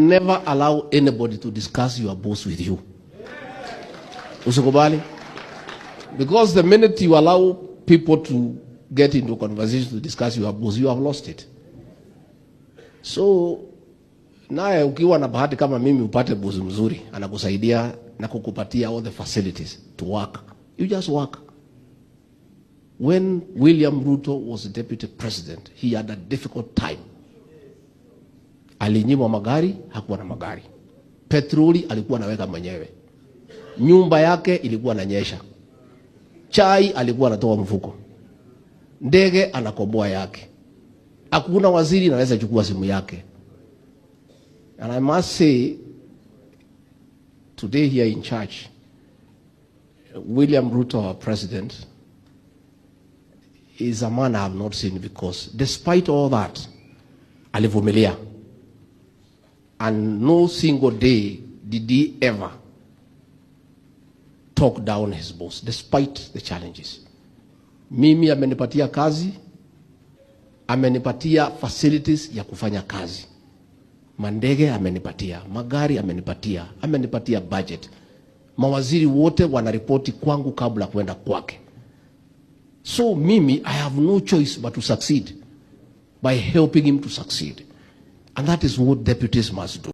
Never allow anybody to discuss your boss with you. Usikubali. Because the minute you allow people to get into conversation to discuss your boss, you have lost it. So, naye ukiwa na bahati kama mimi upate boss mzuri, anakusaidia na kukupatia all the facilities to work. You just work. When William Ruto was the deputy president, he had a difficult time. Alinyimwa magari, hakuwa na magari. Petroli alikuwa anaweka mwenyewe. Nyumba yake ilikuwa inanyesha. Chai alikuwa anatoa mfuko. Ndege anakomboa yake. Hakuna waziri anaweza chukua simu yake. And I must say, today here in church, William Ruto, our president, is a man I have not seen, because despite all that, alivumilia. And no single day did he ever talk down his boss, despite the challenges. Mimi amenipatia kazi, amenipatia facilities ya kufanya kazi. Mandege amenipatia, magari amenipatia budget. Mawaziri wote wanaripoti kwangu kabla kwenda kwake. So mimi, I have no choice but to succeed by helping him to succeed. And that is what deputies must do.